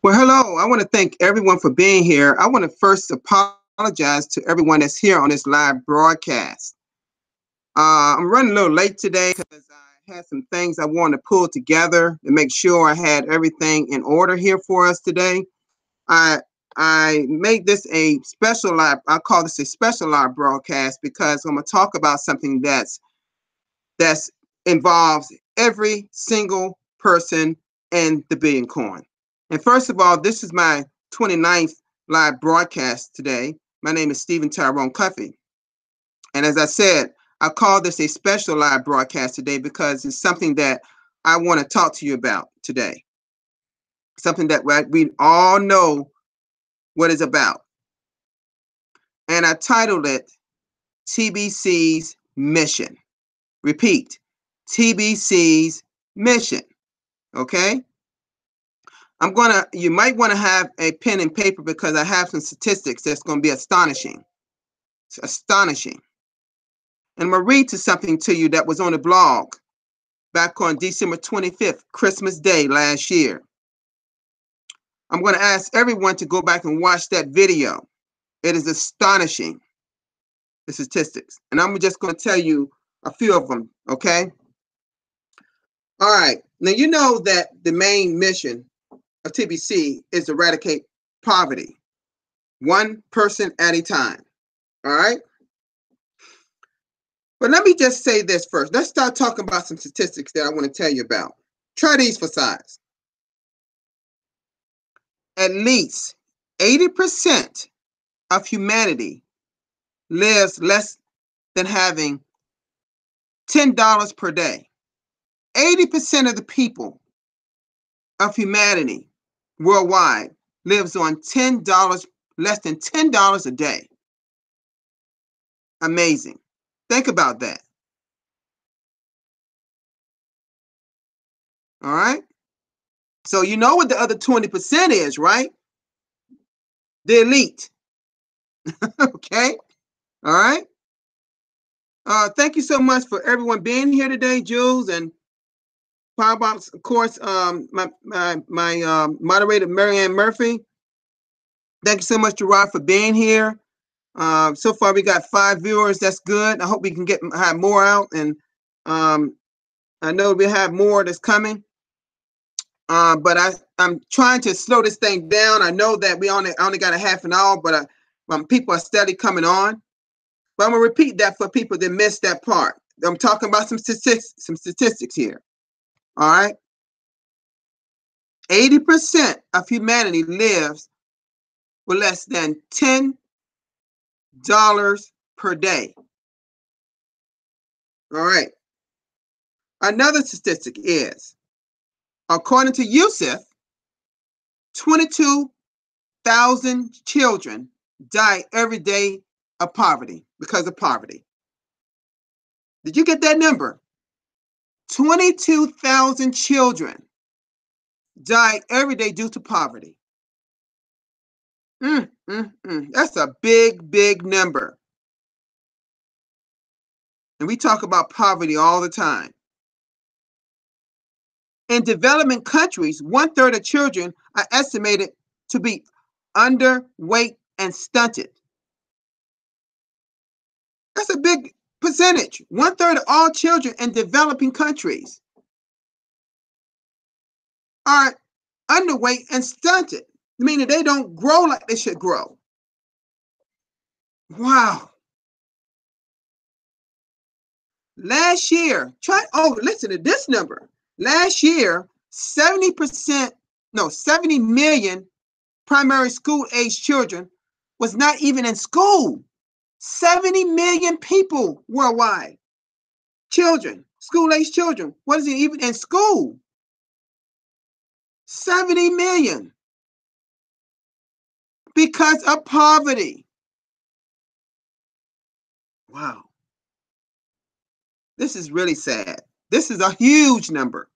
Well, hello. I want to thank everyone for being here. I want to first apologize to everyone that's here on this live broadcast. I'm running a little late today because I had some things I wanted to pull together to make sure I had everything in order here for us today. I I made this a special live. I call this a special live broadcast because I'm going to talk about something that's involves every single person in the Billion Coin. And first of all, this is my 29th live broadcast today. My name is Stephen Tyrone Cuffey. And as I said, I call this a special live broadcast today because it's something that I want to talk to you about today. Something that we all know what it's about. And I titled it TBC's Mission. Repeat, TBC's Mission. Okay? You might want to have a pen and paper because I have some statistics that's going to be astonishing. It's astonishing. And I'm going to read something to you that was on the blog back on December 25th, Christmas Day last year. I'm going to ask everyone to go back and watch that video. It is astonishing, the statistics. And I'm just going to tell you a few of them, okay? All right. Now, you know that the main mission of TBC is to eradicate poverty, one person at a time. All right. But let me just say this first. Let's start talking about some statistics that I want to tell you about. Try these for size. At least 80% of humanity lives less than having $10 per day. 80% of the people of humanity worldwide lives on $10, less than $10 a day. Amazing. Think about that. All right. So you know what the other 20% is, right? The elite. Okay. All right. Thank you so much for everyone being here today, Jules and Powerbox. Of course, my moderator, Marianne Murphy. Thank you so much, Gerard, for being here. So far, we got 5 viewers. That's good. I hope we can have more out, and I know we have more that's coming. But I'm trying to slow this thing down. I know that we only got a half an hour, but people are steady coming on. But I'm gonna repeat that for people that missed that part. I'm talking about some statistics here. All right. 80% of humanity lives with less than $10 per day. All right. Another statistic is, according to UNICEF, 22,000 children die every day of poverty because of poverty. Did you get that number? 22,000 children die every day due to poverty. That's a big, big number. And we talk about poverty all the time. In developing countries, 1/3 of children are estimated to be underweight and stunted. That's a big percentage. 1/3 of all children in developing countries are underweight and stunted, meaning they don't grow like they should grow. Wow. Last year, listen to this number. Last year, 70 million primary school age children was not even in school. 70 million people worldwide. Children, school age children, wasn't even in school. 70 million. Because of poverty. Wow. This is really sad. This is a huge number.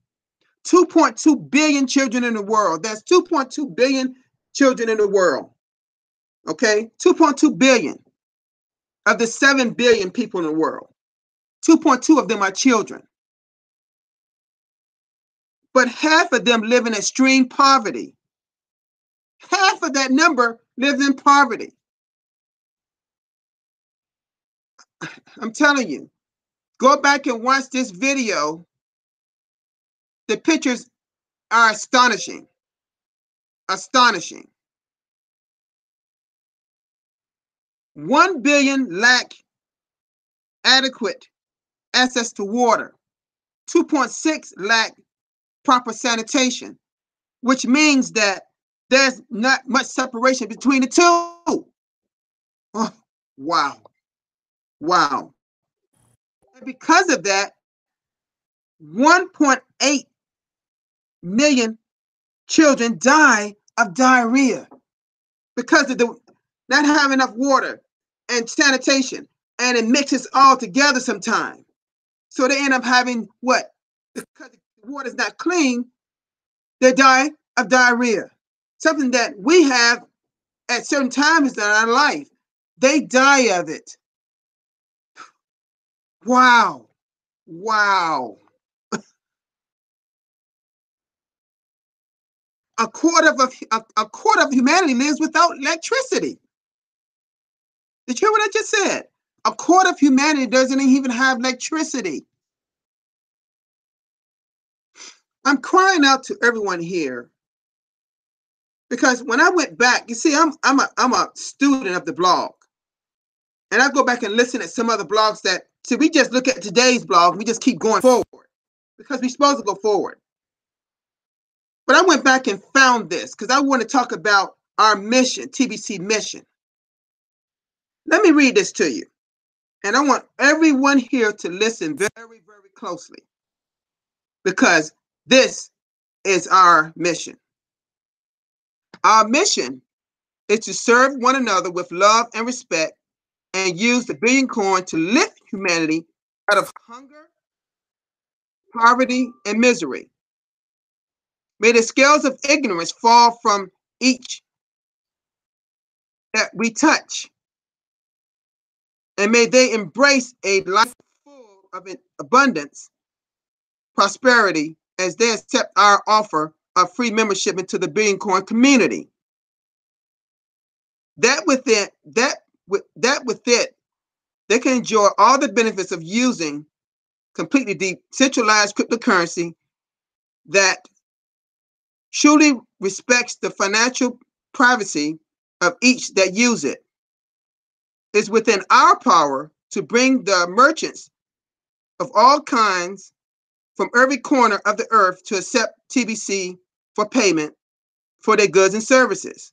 2.2 billion children in the world. That's 2.2 billion children in the world. Okay? 2.2 billion of the 7 billion people in the world. 2.2 of them are children. But half of them live in extreme poverty. of that number lives in poverty. I'm telling you, go back and watch this video. The pictures are astonishing. Astonishing. 1 billion lack adequate access to water. 2.6 lack proper sanitation, which means that there's not much separation between the two. Oh, wow. Wow. And because of that, 1.8 million children die of diarrhea because of the not having enough water and sanitation, and it mixes all together sometimes. So they end up having what? Because the water is not clean, they die of diarrhea. Something that we have at certain times in our life. They die of it. Wow. Wow. A quarter of humanity lives without electricity. Did you hear what I just said? A quarter of humanity doesn't even have electricity. I'm crying out to everyone here because when I went back, you see, I'm a student of the blog, and I go back and listen at some other blogs that see we just look at today's blog, we just keep going forward because we're supposed to go forward. But I went back and found this because I want to talk about our mission, TBC mission. Let me read this to you. And I want everyone here to listen very, very closely because this is our mission. Our mission is to serve one another with love and respect and use the billion coin to lift humanity out of hunger, poverty, and misery. May the scales of ignorance fall from each that we touch, and may they embrace a life full of abundance, prosperity, as they accept our offer of free membership into the Billion Coin community. That with it, they can enjoy all the benefits of using completely decentralized cryptocurrency that truly respects the financial privacy of each that use it. It's within our power to bring the merchants of all kinds from every corner of the earth to accept TBC for payment for their goods and services.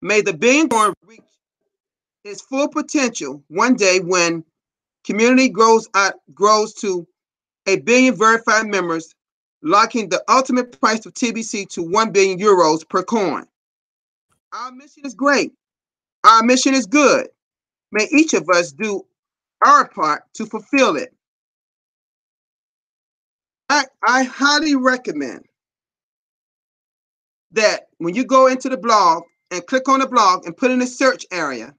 May the Billion Coin reach its full potential one day when community grows to 1 billion verified members, locking the ultimate price of TBC to 1 billion euros per coin. Our mission is great. Our mission is good. May each of us do our part to fulfill it. I highly recommend that when you go into the blog and click on the blog and put in the search area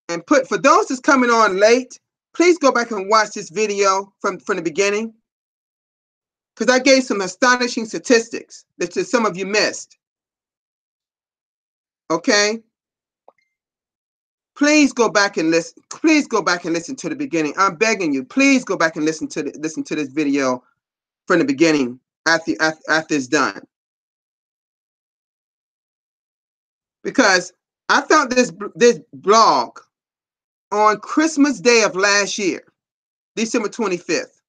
and put, for those that's coming on late, please go back and watch this video from the beginning because I gave some astonishing statistics that some of you missed. Okay? Please go back and listen. Please go back and listen to the beginning. I'm begging you. Please go back and listen to this video from the beginning after it's done. Because I found this blog on Christmas Day of last year, December 25th.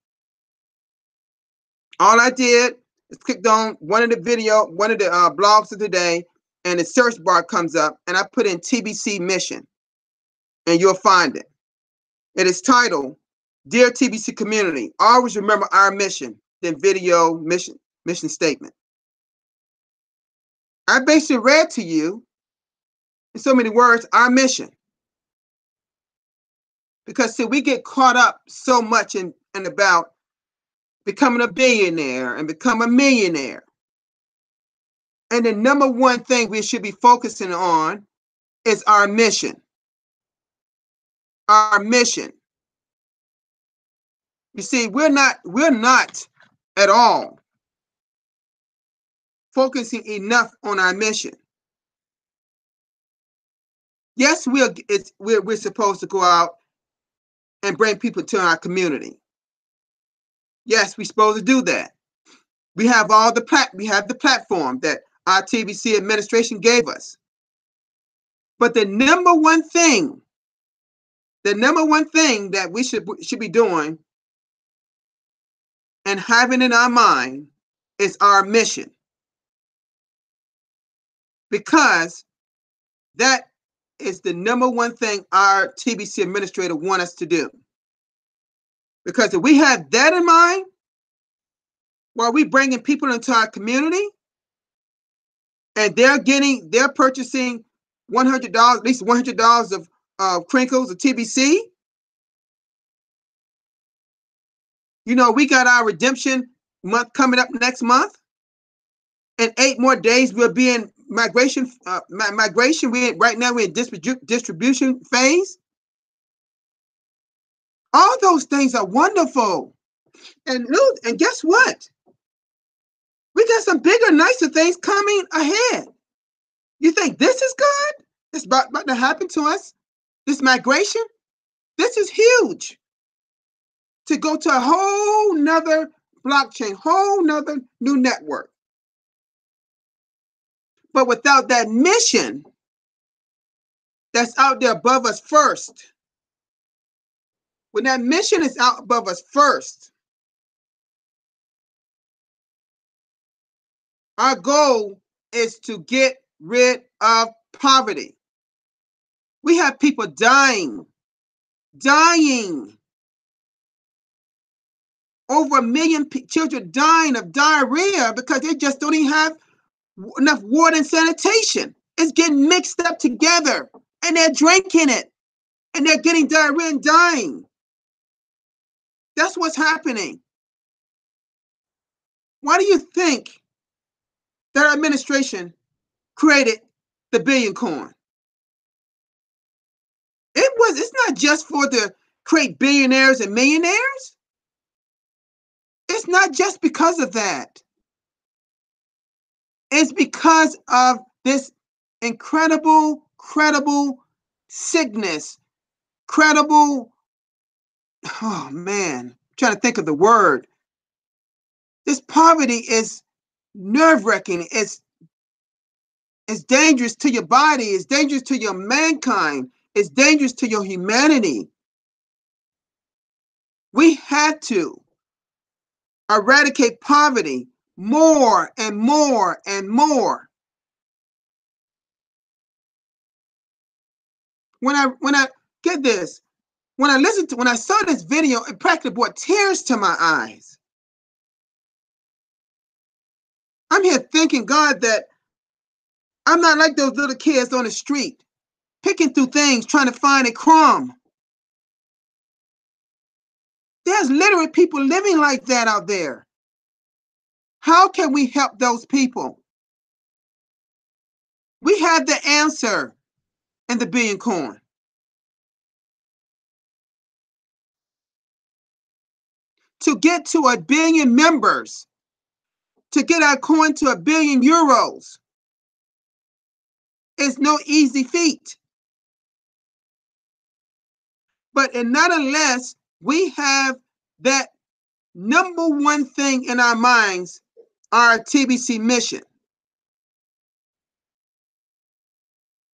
All I did is clicked on one of the blogs of the day, and the search bar comes up, and I put in TBC mission, and you'll find it. It is titled, Dear TBC Community, always remember our mission, then video mission statement. I basically read to you, in so many words, our mission. Because see, we get caught up so much in about becoming a billionaire and become a millionaire. And the number one thing we should be focusing on is our mission. Our mission. You see, we're not at all focusing enough on our mission. Yes, we're supposed to go out and bring people to our community. Yes, we're supposed to do that. We have the platform that our TBC administration gave us. But the number one thing that we should be doing and having in our mind is our mission. Because that is the number one thing our TBC administrator wants us to do. Because if we have that in mind, while we bringing people into our community, and they're purchasing $100, at least $100 of Kringles or TBC. You know, we got our redemption month coming up next month. In 8 more days, we'll be in migration. Right now we're in distribution phase. All those things are wonderful. And guess what? We got some bigger, nicer things coming ahead. You think this is good? It's about to happen to us? This migration? This is huge. To go to a whole nother blockchain, whole nother new network. But without that mission that's out there above us first, when that mission is out above us first, our goal is to get rid of poverty. We have people dying. Over 1 million children dying of diarrhea because they just don't even have enough water and sanitation. It's getting mixed up together, and they're drinking it, and they're getting diarrhea and dying. That's what's happening. Why do you think that our administration created the Billion Coin? It's not just to create billionaires and millionaires. It's not just because of that. It's because of this incredible sickness, oh man, I'm trying to think of the word. This poverty is nerve-wracking. It's dangerous to your body. It's dangerous to your mankind. It's dangerous to your humanity. We had to eradicate poverty more and more and more. When I get this, when I saw this video, it practically brought tears to my eyes. I'm here thanking God that I'm not like those little kids on the street, picking through things, trying to find a crumb. There's literally people living like that out there. How can we help those people? We have the answer in the Billion Coin. To get to 1 billion members, to get our coin to 1 billion euros, is no easy feat. But not unless we have that number one thing in our minds, our TBC mission,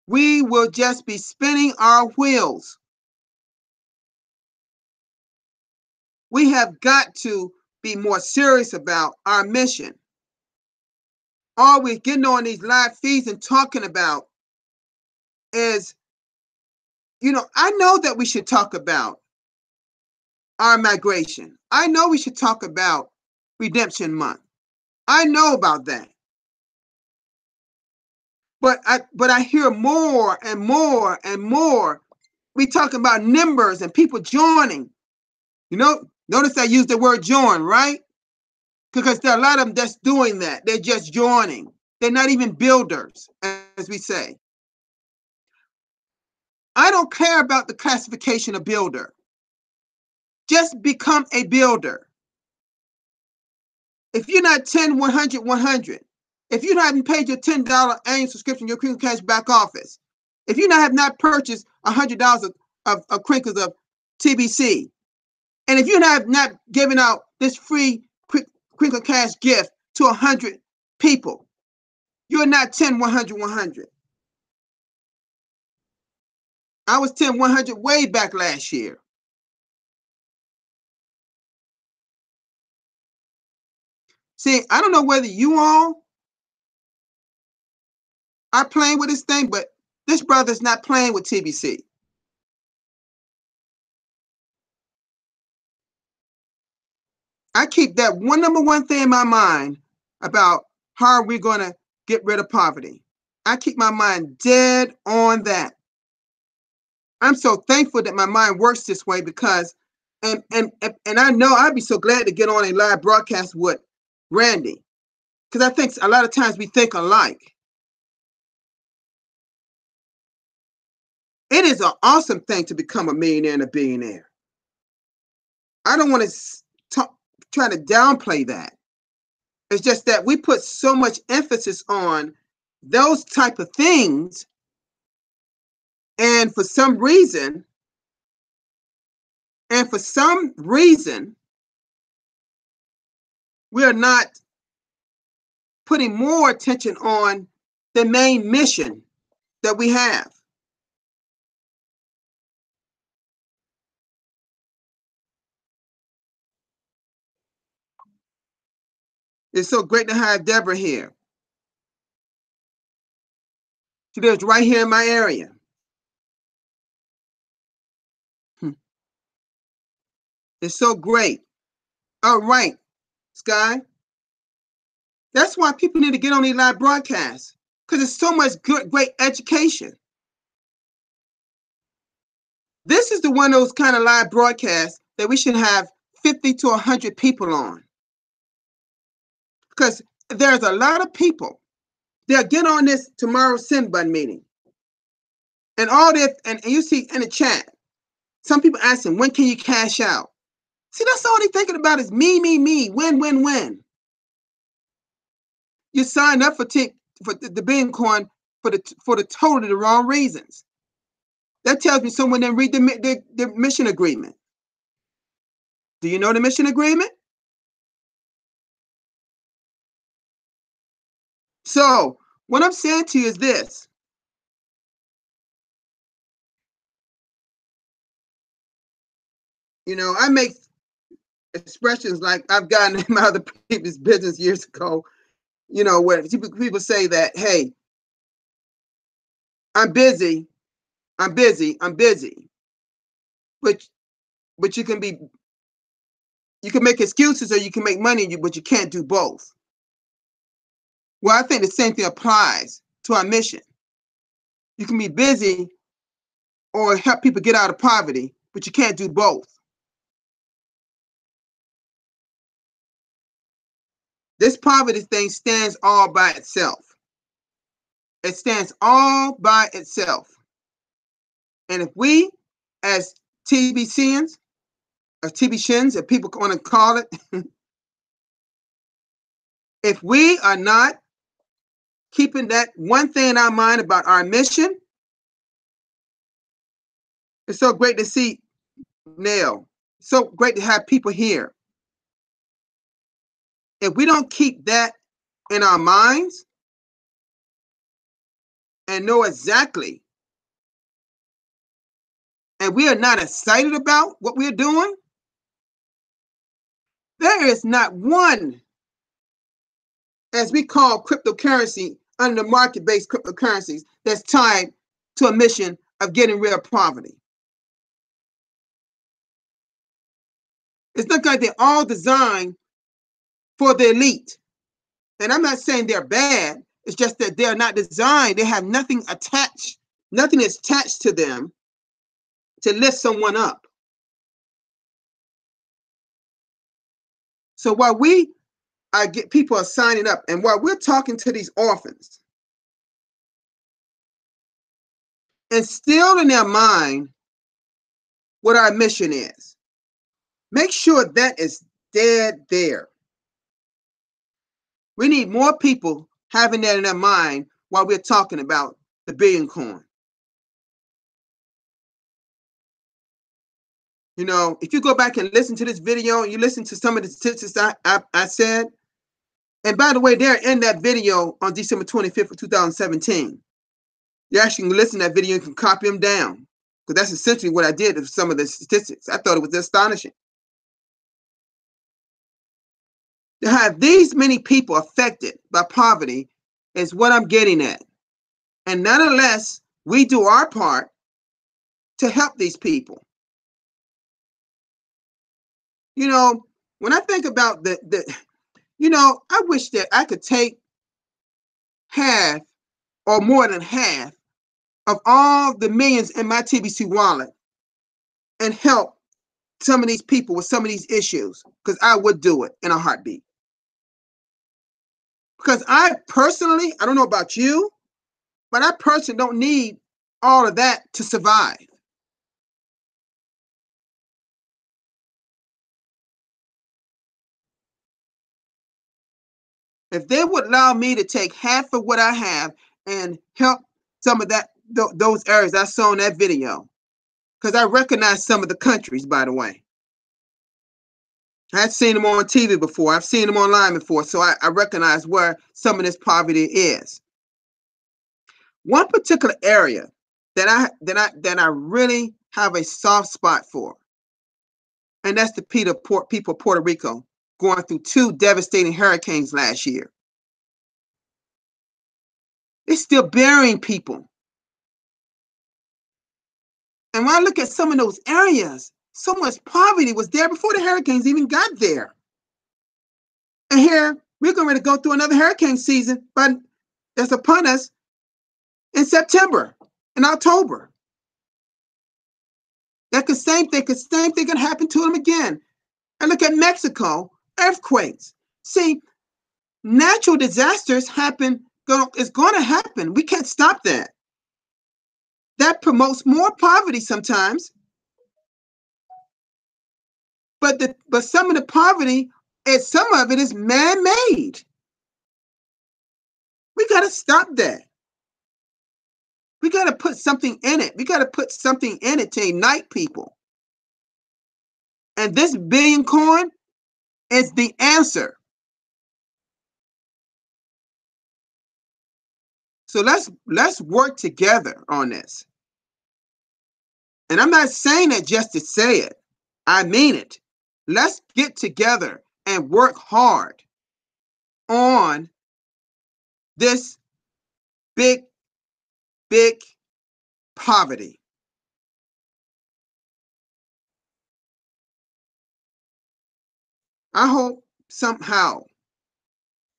we will just be spinning our wheels. We have got to be more serious about our mission. All we're getting on these live feeds and talking about is, I know that we should talk about our migration. I know we should talk about Redemption Month. I know about that. But I hear more and more and more. We talk about numbers and people joining. Notice I use the word join, right? Because there are a lot of them that's doing that. They're just joining. They're not even builders, as we say. I don't care about the classification of builder. Just become a builder. If you're not 10, 100, 100, if you haven't paid your $10 annual subscription, your Kringles Cash back office, if you have not purchased $100 of Kringles of TBC, and if you have not given out this free Kringles Cash gift to 100 people, you're not 10, 100, 100. I was 10, 100 way back last year. See, I don't know whether you all are playing with this thing, but this brother's not playing with TBC. I keep that number one thing in my mind about how are we going to get rid of poverty. I keep my mind dead on that. I'm so thankful that my mind works this way because, and I know I'd be so glad to get on a live broadcast with Randy, because I think a lot of times we think alike. It is an awesome thing to become a millionaire and a billionaire. I don't want to try to downplay that. It's just that we put so much emphasis on those type of things, and for some reason, we're not putting more attention on the main mission that we have. It's so great to have Deborah here. She lives right here in my area. It's so great. All right, Sky. That's why people need to get on these live broadcasts, because it's so much good, great education. This is the one of those kind of live broadcasts that we should have 50 to 100 people on. Because there's a lot of people they'll get on this tomorrow send button meeting. And all this, and you see in the chat, some people asking, when can you cash out? See, that's all they're thinking about is me, win. You signed up for the Billion Coin for the totally the wrong reasons. That tells me someone didn't read the mission agreement. Do you know the mission agreement? So what I'm saying to you is this. You know, I make expressions like I've gotten in my other previous business years ago, you know, where people say that, hey, I'm busy. But you can make excuses or you can make money, but you can't do both. Well, I think the same thing applies to our mission. You can be busy or help people get out of poverty, but you can't do both. This poverty thing stands all by itself. It stands all by itself. And if we, as TBCians, or TBCians, if people want to call it, if we are not keeping that one thing in our mind about our mission, it's so great to see Neil. So great to have people here. If we don't keep that in our minds and know exactly, and we are not excited about what we're doing, there is not one, as we call cryptocurrency, under market-based cryptocurrencies, that's tied to a mission of getting rid of poverty. It's not like they're all designed for the elite. And I'm not saying they're bad. It's just that they're not designed. They have nothing attached. Nothing is attached to them to lift someone up. So while people are signing up, and while we're talking to these orphans, instill in their mind what our mission is. Make sure that is dead there. We need more people having that in their mind while we're talking about the billion coin. You know, if you go back and listen to this video, you listen to some of the statistics I said, and by the way, they're in that video on December 25th of 2017. You actually can listen to that video and can copy them down, because that's essentially what I did with some of the statistics. I thought it was astonishing to have these many people affected by poverty is what I'm getting at. And nonetheless, we do our part to help these people. You know, when I think about I wish that I could take half or more than half of all the millions in my TBC wallet and help some of these people with some of these issues, because I would do it in a heartbeat. Because I personally, I don't know about you, but I personally don't need all of that to survive. If they would allow me to take half of what I have and help some of those areas I saw in that video, because I recognize some of the countries, by the way. I've seen them on TV before. I've seen them online before, so I recognize where some of this poverty is. One particular area that I really have a soft spot for, and that's the people of Puerto Rico going through 2 devastating hurricanes last year. It's still burying people. And when I look at some of those areas, so much poverty was there before the hurricanes even got there. And here, we're going to go through another hurricane season, but that's upon us in September and October. The same thing can happen to them again. And look at Mexico, earthquakes. See, natural disasters happen, it's going to happen. We can't stop that. That promotes more poverty sometimes. But some of the poverty, some of it is man-made. We got to stop that. We got to put something in it. We got to put something in it to unite people. And this billion coin is the answer. So let's work together on this. And I'm not saying that just to say it. I mean it. Let's get together and work hard on this big poverty. I hope somehow,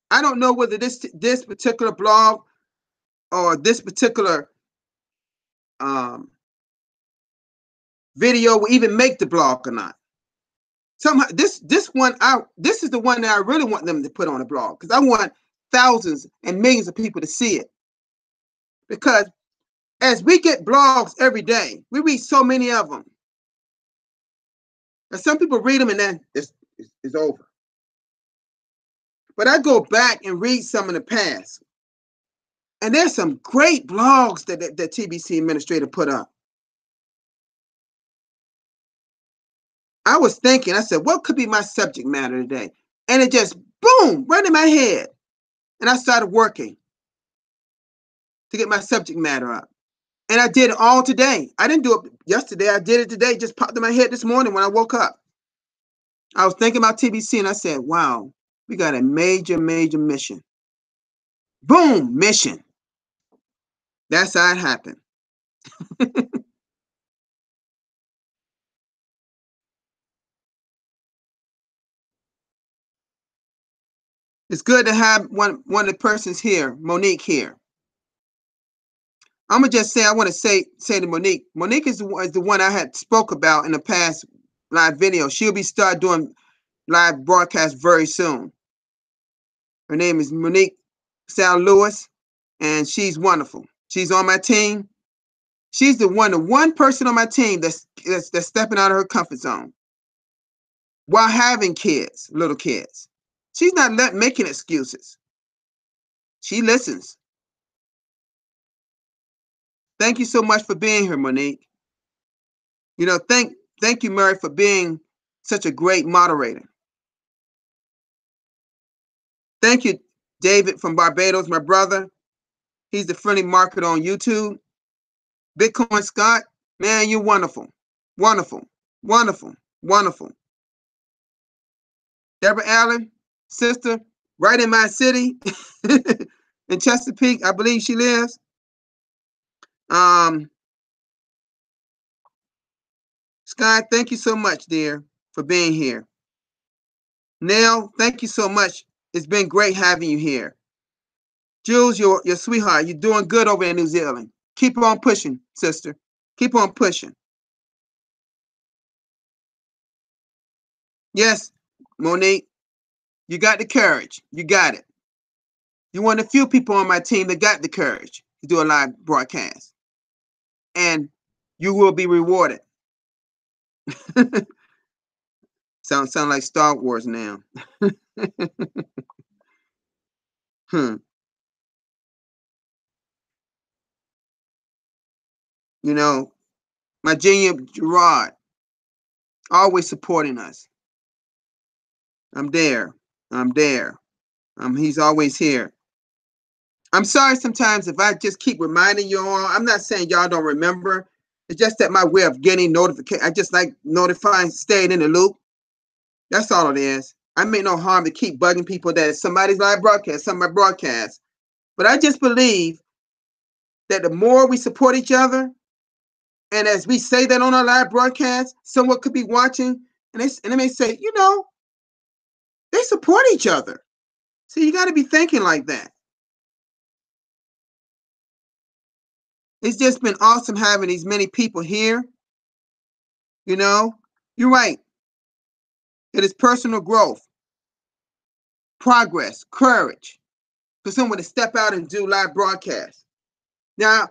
I don't know whether this particular blog or this particular video will even make the blog or not. Somehow this is the one that I really want them to put on the blog, because I want thousands and millions of people to see it. Because as we get blogs every day, we read so many of them. And some people read them and then it's over. But I go back and read some in the past. And there's some great blogs that the TBC administrator put up. I was thinking, I said, what could be my subject matter today? And it just, boom, right in my head. And I started working to get my subject matter up. And I did it all today. I didn't do it yesterday. I did it today. It just popped in my head this morning when I woke up. I was thinking about TBC and I said, wow, we got a major mission. Boom, mission. That's how it happened. It's good to have one of the persons here, Monique, here. I'm gonna just say, I want to say to Monique. Monique is the one I had spoke about in the past live video. She'll be start doing live broadcast very soon. Her name is Monique Sal Lewis, and she's wonderful. She's on my team. She's the one person on my team that's stepping out of her comfort zone while having kids, little kids. She's not making excuses. She listens. Thank you so much for being here, Monique. You know, thank you, Mary, for being such a great moderator. Thank you, David from Barbados, my brother. He's the friendly marketer on YouTube. Bitcoin Scott, man, you're wonderful. Wonderful. Wonderful. Wonderful. Deborah Allen, sister, right in my city in Chesapeake, I believe she lives. Scott, thank you so much, dear, for being here. Nell, thank you so much. It's been great having you here. Jules, your sweetheart, you're doing good over in New Zealand. Keep on pushing, sister. Keep on pushing. Yes, Monique, you got the courage. You got it. You're one of the few people on my team that got the courage to do a live broadcast. And you will be rewarded. Sound like Star Wars now. You know, my junior Gerard, always supporting us. I'm there. I'm there. He's always here. I'm sorry sometimes if I just keep reminding you all. I'm not saying y'all don't remember. It's just that my way of getting notification. I just like notifying, staying in the loop. That's all it is. I mean no harm to keep bugging people that somebody's live broadcast, some of my broadcasts. But I just believe that the more we support each other, and as we say that on our live broadcast, someone could be watching and they may say, you know, they support each other. So you got to be thinking like that. It's just been awesome having these many people here. You know, you're right. It is personal growth, progress, courage for someone to step out and do live broadcasts. Now,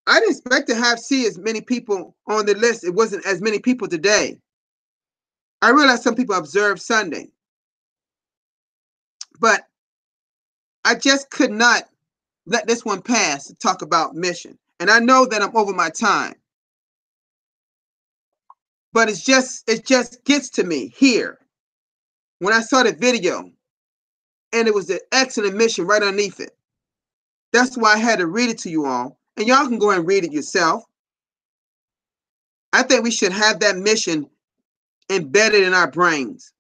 I didn't expect to see as many people on the list. It wasn't as many people today. I realized some people observed Sunday, but I just could not let this one pass to talk about mission. And I know that I'm over my time, but it just gets to me here when I saw the video, and it was an excellent mission right underneath it. That's why I had to read it to you all, and y'all can go and read it yourself. I think we should have that mission embedded in our brains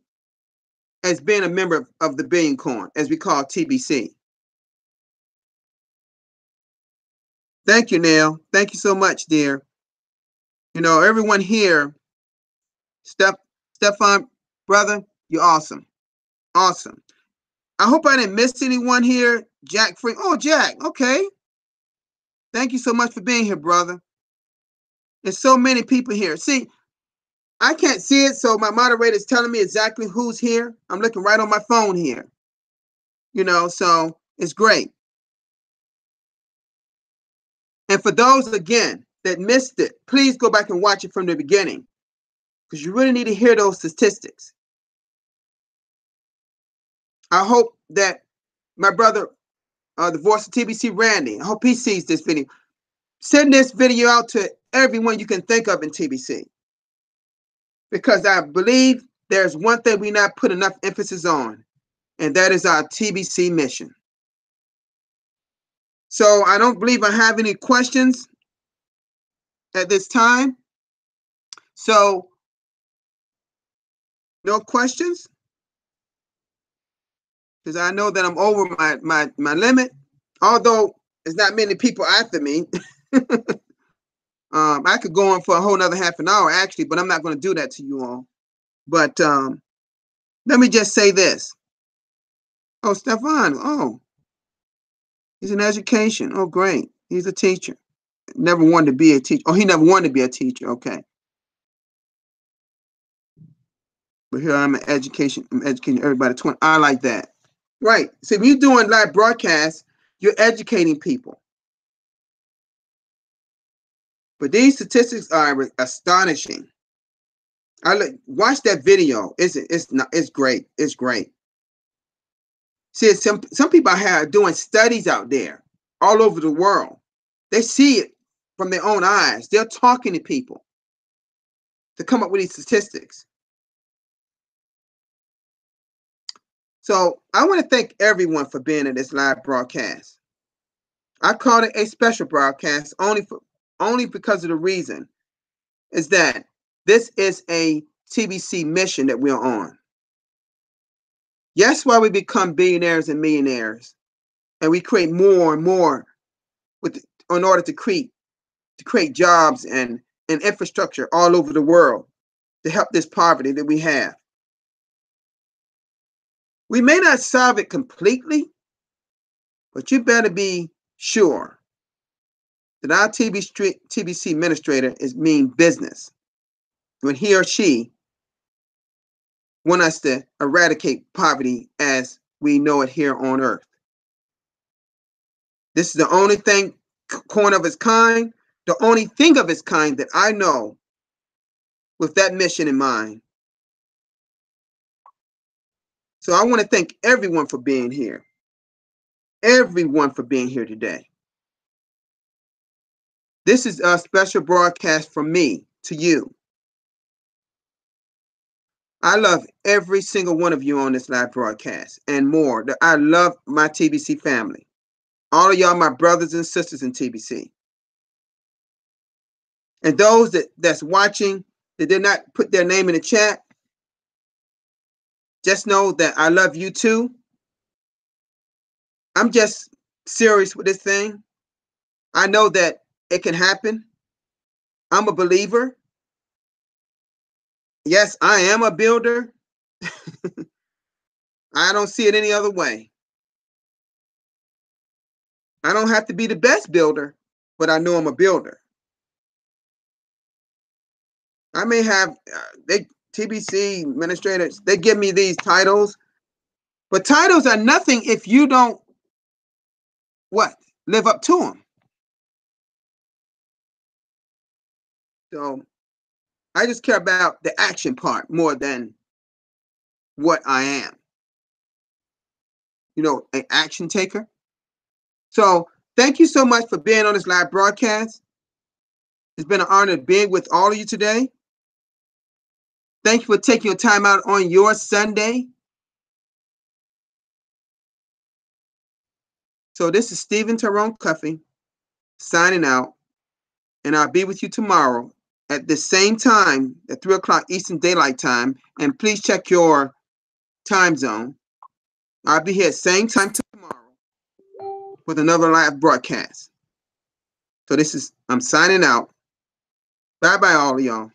as being a member of the Billion Coin, as we call TBC. Thank you, Neil. Thank you so much, dear. You know, everyone here, Stefan, brother, you're awesome. Awesome. I hope I didn't miss anyone here. Jack Free. Oh, Jack. Okay. Thank you so much for being here, brother. There's so many people here. See, I can't see it, so my moderator is telling me exactly who's here. I'm looking right on my phone here. You know, so it's great. And for those, again, that missed it, please go back and watch it from the beginning, because you really need to hear those statistics. I hope that my brother, the voice of TBC, Randy, I hope he sees this video. Send this video out to everyone you can think of in TBC, because I believe there's one thing we not put enough emphasis on, and that is our TBC mission. So I don't believe I have any questions at this time. So no questions, because I know that I'm over my limit, although there's not many people after me. I could go on for a whole nother half an hour, actually, but I'm not going to do that to you all. But let me just say this. Oh, Stefan. Oh, he's in education. Oh, great. He's a teacher. Never wanted to be a teacher. Oh, he never wanted to be a teacher. Okay. But here I'm in education. I'm educating everybody. 20. I like that. Right. So if you're doing live broadcasts, you're educating people. But these statistics are astonishing. Watch that video. It's great. It's great. See, some people are doing studies out there all over the world. They see it from their own eyes. They're talking to people to come up with these statistics. So I want to thank everyone for being in this live broadcast. I called it a special broadcast only because of the reason is that this is a TBC mission that we're on. Yes, why we become billionaires and millionaires, and we create more and more in order to create jobs and infrastructure all over the world to help this poverty that we have. We may not solve it completely, but you better be sure that our TBC administrator is mean business when he or she want us to eradicate poverty as we know it here on earth. This is the only coin of its kind, the only thing of its kind that I know with that mission in mind. So I want to thank everyone for being here. Everyone for being here today. This is a special broadcast from me to you. I love every single one of you on this live broadcast and more. I love my TBC family. All of y'all, my brothers and sisters in TBC. And those that's watching that did not put their name in the chat, just know that I love you too. I'm just serious with this thing. I know that it can happen. I'm a believer. Yes, I am a builder. I don't see it any other way. I don't have to be the best builder, but I know I'm a builder. I may have TBC administrators, they give me these titles, but titles are nothing if you don't live up to them. So I just care about the action part more than what I am. You know, an action taker. So thank you so much for being on this live broadcast. It's been an honor being with all of you today. Thank you for taking your time out on your Sunday. So this is Stephen Tyrone Cuffey signing out, and I'll be with you tomorrow at the same time at 3 o'clock Eastern Daylight Time. And please check your time zone. I'll be here same time tomorrow with another live broadcast. So I'm signing out. Bye-bye, all of y'all.